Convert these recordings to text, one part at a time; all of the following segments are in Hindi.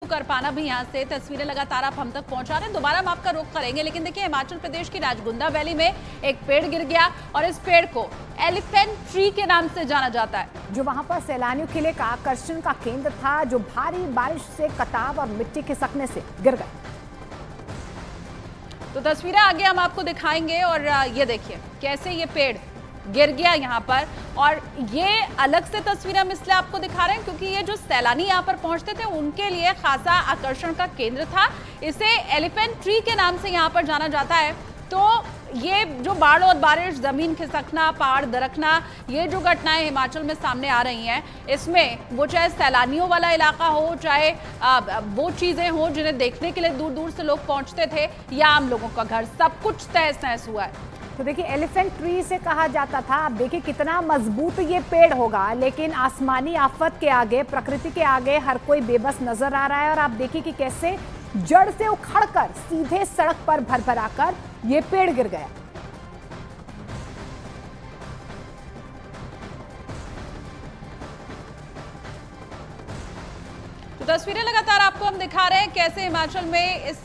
कर पाना भी यहाँ से तस्वीरें लगातार आप हम तक पहुंचा रहे हैं। दोबारा हम आपका रुख करेंगे, लेकिन देखिए हिमाचल प्रदेश की राजगुंदा वैली में एक पेड़ गिर गया और इस पेड़ को एलिफेंट ट्री के नाम से जाना जाता है, जो वहां पर सैलानियों के लिए आकर्षण का केंद्र था, जो भारी बारिश से कटाव और मिट्टी खिसकने से गिर गए। तो तस्वीरें आगे हम आपको दिखाएंगे और ये देखिए कैसे ये पेड़ गिर गया यहाँ पर। और ये अलग से तस्वीरें हम इसलिए आपको दिखा रहे हैं क्योंकि ये जो सैलानी यहाँ पर पहुंचते थे उनके लिए खासा आकर्षण का केंद्र था। इसे एलिफेंट ट्री के नाम से यहाँ पर जाना जाता है। तो ये जो बाढ़ और बारिश, जमीन खिसकना, पहाड़ दरकना, ये जो घटनाएं हिमाचल में सामने आ रही हैं, इसमें वो चाहे सैलानियों वाला इलाका हो, चाहे वो चीजें हो जिन्हें देखने के लिए दूर दूर से लोग पहुंचते थे, या आम लोगों का घर, सब कुछ तहस नहस हुआ है। तो देखिए एलिफेंट ट्री से कहा जाता था, आप देखिए कितना मजबूत ये पेड़ होगा, लेकिन आसमानी आफत के आगे, प्रकृति के आगे हर कोई बेबस नजर आ रहा है। और आप देखिए कि कैसे जड़ से उखड़कर सीधे सड़क पर भरभराकर ये पेड़ गिर गया। तो तस्वीरें लगातार आपको हम दिखा रहे हैं कैसे हिमाचल में इस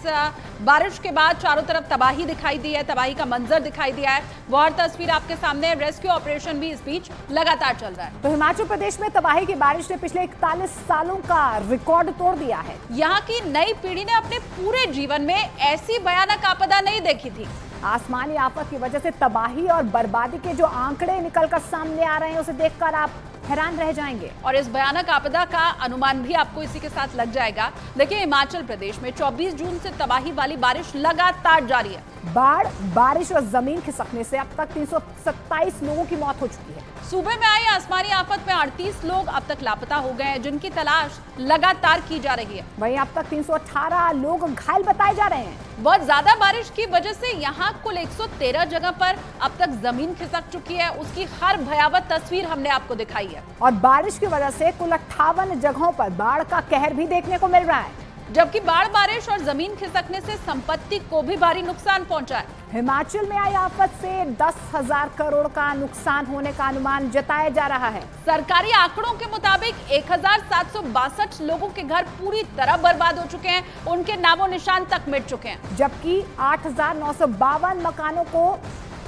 बारिश के बाद चारों तरफ तबाही दिखाई दी है, तबाही का मंजर दिखाई दिया है। वो हर तस्वीर आपके सामने है। रेस्क्यू ऑपरेशन भी इस बीच लगातार चल रहा है। तो हिमाचल प्रदेश में तबाही की बारिश ने पिछले 41 सालों का रिकॉर्ड तोड़ दिया है। यहाँ की नई पीढ़ी ने अपने पूरे जीवन में ऐसी भयानक आपदा नहीं देखी थी। आसमानी आफत की वजह से तबाही और बर्बादी के जो आंकड़े निकलकर सामने आ रहे हैं, उसे देखकर आप हैरान रह जाएंगे। और इस भयानक आपदा का अनुमान भी आपको इसी के साथ लग जाएगा। देखिए हिमाचल प्रदेश में 24 जून से तबाही वाली बारिश लगातार जारी है। बाढ़, बारिश और जमीन खिसकने से अब तक 327 लोगों की मौत हो चुकी है। सूबे में आई आसमानी आफत में 38 लोग अब तक लापता हो गए हैं, जिनकी तलाश लगातार की जा रही है। वहीं अब तक 318 लोग घायल बताए जा रहे हैं। बहुत ज्यादा बारिश की वजह से यहाँ कुल 113 जगह पर अब तक जमीन खिसक चुकी है। उसकी हर भयावह तस्वीर हमने आपको दिखाई है। और बारिश की वजह से कुल 58 जगहों पर बाढ़ का कहर भी देखने को मिल रहा है। जबकि बाढ़, बारिश और जमीन खिसकने से संपत्ति को भी भारी नुकसान पहुंचा है। हिमाचल में आई आफत से 10,000 करोड़ का नुकसान होने का अनुमान जताया जा रहा है। सरकारी आंकड़ों के मुताबिक 1762 लोगों के घर पूरी तरह बर्बाद हो चुके हैं, उनके नामो निशान तक मिट चुके हैं। जबकि 8,952 मकानों को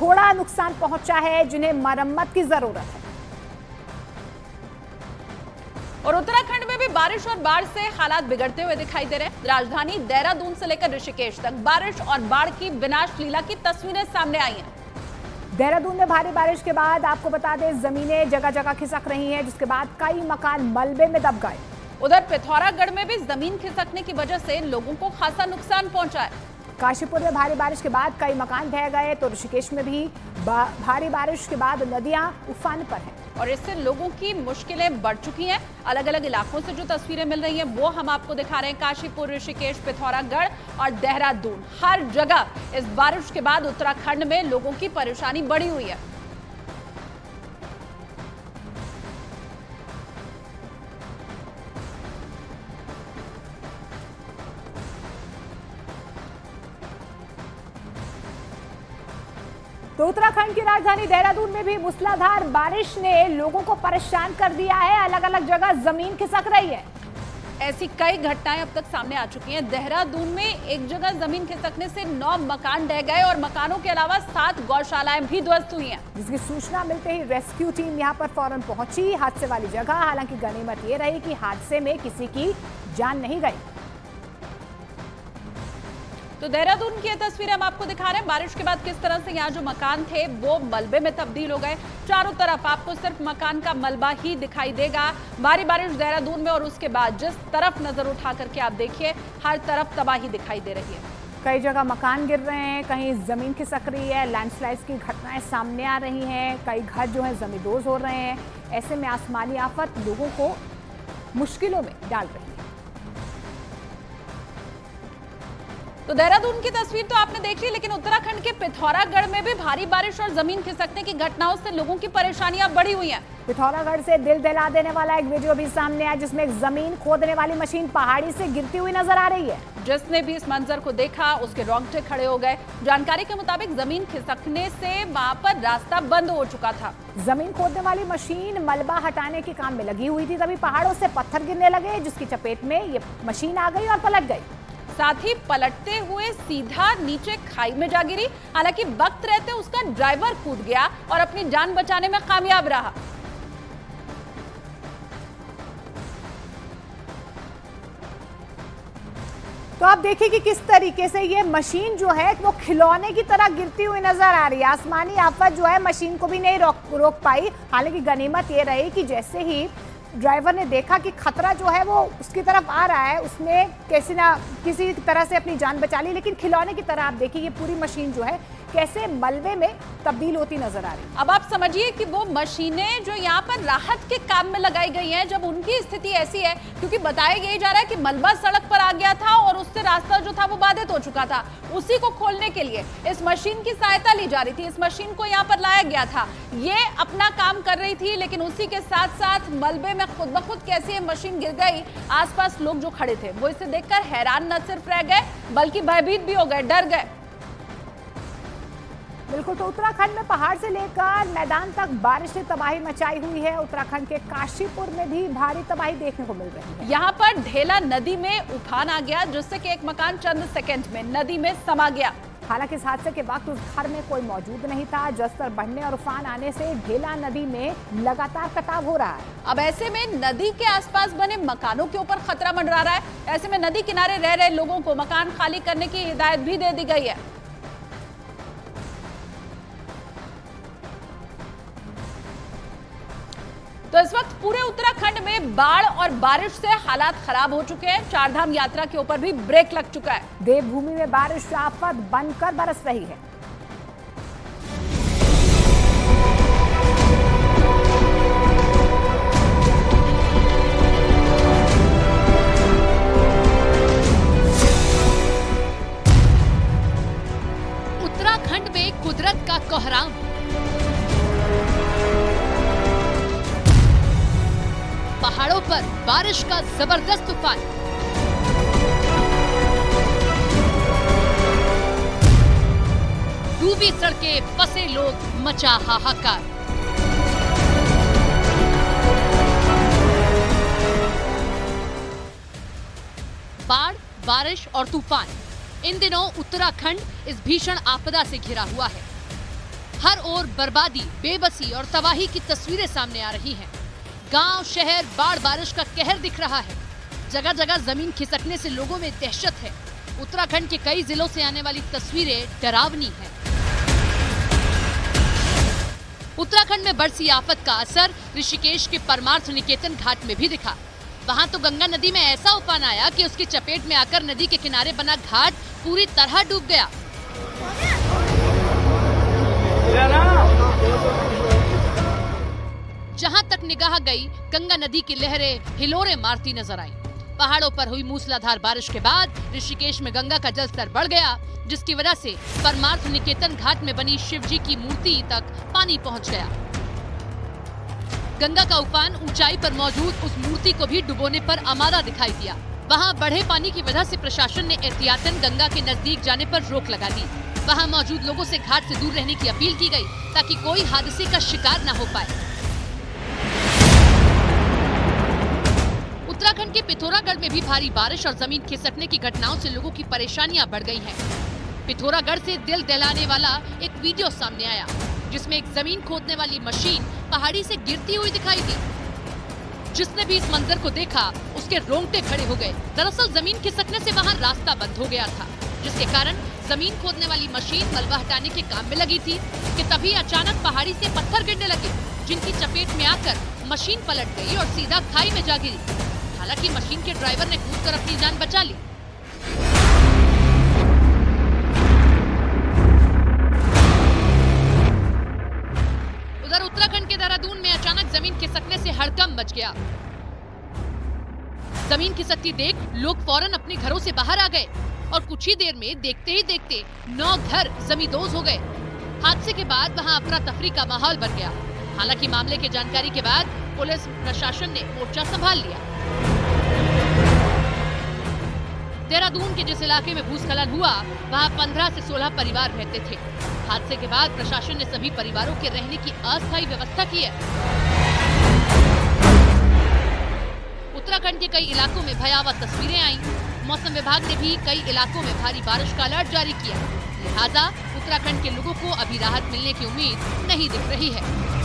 थोड़ा नुकसान पहुंचा है, जिन्हें मरम्मत की जरूरत है। और उत्तराखंड में भी बारिश और बाढ़ से हालात बिगड़ते हुए दिखाई दे रहे हैं। राजधानी देहरादून से लेकर ऋषिकेश तक बारिश और बाढ़ की विनाश लीला की तस्वीरें सामने आई हैं। देहरादून में भारी बारिश के बाद आपको बता दें, जमीनें जगह जगह खिसक रही हैं, जिसके बाद कई मकान मलबे में दब गए। उधर पिथौरागढ़ में भी जमीन खिसकने की वजह से लोगों को खासा नुकसान पहुंचा है। काशीपुर में भारी बारिश के बाद कई मकान ढह गए, तो ऋषिकेश में भी भारी बारिश के बाद नदियां उफान पर हैं। और इससे लोगों की मुश्किलें बढ़ चुकी हैं। अलग अलग इलाकों से जो तस्वीरें मिल रही हैं वो हम आपको दिखा रहे हैं। काशीपुर, ऋषिकेश, पिथौरागढ़ और देहरादून, हर जगह इस बारिश के बाद उत्तराखंड में लोगों की परेशानी बढ़ी हुई है। तो उत्तराखंड की राजधानी देहरादून में भी मूसलाधार बारिश ने लोगों को परेशान कर दिया है। अलग अलग जगह जमीन खिसक रही है। ऐसी कई घटनाएं अब तक सामने आ चुकी हैं। देहरादून में एक जगह जमीन खिसकने से 9 मकान ढह गए और मकानों के अलावा 7 गौशालाएं भी ध्वस्त हुई हैं। जिसकी सूचना मिलते ही रेस्क्यू टीम यहां पर फौरन पहुंची हादसे वाली जगह। हालांकि गनीमत ये रही कि हादसे में किसी की जान नहीं गई। तो देहरादून की ये तस्वीर हम आपको दिखा रहे हैं। बारिश के बाद किस तरह से यहाँ जो मकान थे वो मलबे में तब्दील हो गए। चारों तरफ आपको सिर्फ मकान का मलबा ही दिखाई देगा। भारी बारिश देहरादून में और उसके बाद जिस तरफ नजर उठा करके आप देखिए, हर तरफ तबाही दिखाई दे रही है। कई जगह मकान गिर रहे हैं, कहीं जमीन खिसक रही है, लैंडस्लाइड्स की घटनाएं सामने आ रही हैं, कई घर जो है जमींदोज हो रहे हैं। ऐसे में आसमानी आफत लोगों को मुश्किलों में डाल रही है। तो देहरादून की तस्वीर तो आपने देख ली, लेकिन उत्तराखंड के पिथौरागढ़ में भी भारी बारिश और जमीन खिसकने की घटनाओं से लोगों की परेशानियां बढ़ी हुई हैं। पिथौरागढ़ से दिल दहला देने वाला एक वीडियो भी सामने आया, जिसमें एक जमीन खोदने वाली मशीन पहाड़ी से गिरती हुई नजर आ रही है। जिसने भी इस मंजर को देखा उसके रोंगटे खड़े हो गए। जानकारी के मुताबिक जमीन खिसकने से वहां पर रास्ता बंद हो चुका था। जमीन खोदने वाली मशीन मलबा हटाने के काम में लगी हुई थी, तभी पहाड़ों से पत्थर गिरने लगे, जिसकी चपेट में ये मशीन आ गई और पलट गई। साथ ही पलटते हुए सीधा नीचे खाई में जा गिरी। हालांकि वक्त रहते उसका ड्राइवर कूद गया और अपनी जान बचाने में कामयाब रहा। तो आप देखिए कि किस तरीके से ये मशीन जो है वो खिलौने की तरह गिरती हुई नजर आ रही है। आसमानी आफत जो है मशीन को भी नहीं रोक पाई। हालांकि गनीमत ये रही कि जैसे ही ड्राइवर ने देखा कि खतरा जो है वो उसकी तरफ आ रहा है, उसने किसी तरह से अपनी जान बचा ली। लेकिन खिलौने की तरह आप देखिए ये पूरी मशीन जो है कैसे मलबे में तब्दील होती नजर आ रही है। अब आप समझिए कि वो मशीनें जो यहाँ पर राहत के काम में लगाई गई हैं, जब उनकी स्थिति ऐसी है, क्योंकि बताया यही जा रहा है कि मलबा सड़क पर आ गया था और उससे रास्ता जो था वो बाधित हो चुका था। उसी को खोलने के लिए इस मशीन की सहायता ली जा रही थी। इस मशीन को यहाँ पर लाया गया था, ये अपना काम कर रही थी, लेकिन उसी के साथ साथ मलबे में खुद ब खुद कैसे ये मशीन गिर गई। आसपास लोग जो खड़े थे वो इसे देखकर हैरान न सिर्फ रह गए बल्कि भयभीत भी हो गए, डर गए। बिल्कुल। तो उत्तराखंड में पहाड़ से लेकर मैदान तक बारिश ने तबाही मचाई हुई है। उत्तराखंड के काशीपुर में भी भारी तबाही देखने को मिल रही है। यहाँ पर ढेला नदी में उफान आ गया, जिससे कि एक मकान चंद सेकंड में नदी में समा गया। हालांकि इस हादसे के वक्त उस घर में कोई मौजूद नहीं था। जलस्तर बढ़ने और उफान आने से ढेला नदी में लगातार कटाव हो रहा है। अब ऐसे में नदी के आसपास बने मकानों के ऊपर खतरा मंडरा रहा है। ऐसे में नदी किनारे रह रहे लोगों को मकान खाली करने की हिदायत भी दे दी गई है। तो इस वक्त पूरे उत्तराखंड में बाढ़ और बारिश से हालात खराब हो चुके हैं। चारधाम यात्रा के ऊपर भी ब्रेक लग चुका है। देवभूमि में बारिश आफत बनकर बरस रही है। उत्तराखंड में कुदरत का कोहराम। पहाड़ों पर बारिश का जबरदस्त तूफान। डूबी सड़कें, फंसे लोग, मचा हाहाकार। बाढ़, बारिश और तूफान, इन दिनों उत्तराखंड इस भीषण आपदा से घिरा हुआ है। हर ओर बर्बादी, बेबसी और तबाही की तस्वीरें सामने आ रही हैं। गांव, शहर बाढ़ बारिश का कहर दिख रहा है। जगह जगह जमीन खिसकने से लोगों में दहशत है। उत्तराखंड के कई जिलों से आने वाली तस्वीरें डरावनी हैं। उत्तराखंड में बरसी आफत का असर ऋषिकेश के परमार्थ निकेतन घाट में भी दिखा। वहां तो गंगा नदी में ऐसा उफान आया कि उसकी चपेट में आकर नदी के किनारे बना घाट पूरी तरह डूब गया। जहां तक निगाह गई, गंगा नदी की लहरें हिलोरे मारती नजर आई। पहाड़ों पर हुई मूसलाधार बारिश के बाद ऋषिकेश में गंगा का जलस्तर बढ़ गया, जिसकी वजह से परमार्थ निकेतन घाट में बनी शिवजी की मूर्ति तक पानी पहुंच गया। गंगा का उफान ऊंचाई पर मौजूद उस मूर्ति को भी डुबोने पर आमादा दिखाई दिया। वहां बढ़े पानी की वजह से प्रशासन ने एहतियातन गंगा के नजदीक जाने पर रोक लगा दी। वहां मौजूद लोगों से घाट से दूर रहने की अपील की गई ताकि कोई हादसे का शिकार न हो पाए। उत्तराखंड के पिथौरागढ़ में भी भारी बारिश और जमीन खिसकने की घटनाओं से लोगों की परेशानियां बढ़ गई हैं। पिथौरागढ़ से दिल दहलाने वाला एक वीडियो सामने आया, जिसमें एक जमीन खोदने वाली मशीन पहाड़ी से गिरती हुई दिखाई दी। जिसने भी इस मंजर को देखा उसके रोंगटे खड़े हो गए। दरअसल जमीन खिसकने से वहां रास्ता बंद हो गया था, जिसके कारण जमीन खोदने वाली मशीन मलबा हटाने के काम में लगी थी कि तभी अचानक पहाड़ी से पत्थर गिरने लगे, जिनकी चपेट में आकर मशीन पलट गई और सीधा खाई में जा गिरी। हालांकि मशीन के ड्राइवर ने कूदकर अपनी जान बचा ली। उधर उत्तराखंड के देहरादून में अचानक जमीन खिसकने से हड़कंप मच गया। जमीन खिसकती देख लोग फौरन अपने घरों से बाहर आ गए और कुछ ही देर में देखते ही देखते 9 घर जमींदोज हो गए। हादसे के बाद वहां अफरा तफरी का माहौल बन गया। हालांकि मामले की जानकारी के बाद पुलिस प्रशासन ने मोर्चा संभाल लिया। देहरादून के जिस इलाके में भूस्खलन हुआ वहां 15 से 16 परिवार रहते थे। हादसे के बाद प्रशासन ने सभी परिवारों के रहने की अस्थायी व्यवस्था की है। उत्तराखंड के कई इलाकों में भयावह तस्वीरें आई। मौसम विभाग ने भी कई इलाकों में भारी बारिश का अलर्ट जारी किया। लिहाजा उत्तराखंड के लोगों को अभी राहत मिलने की उम्मीद नहीं दिख रही है।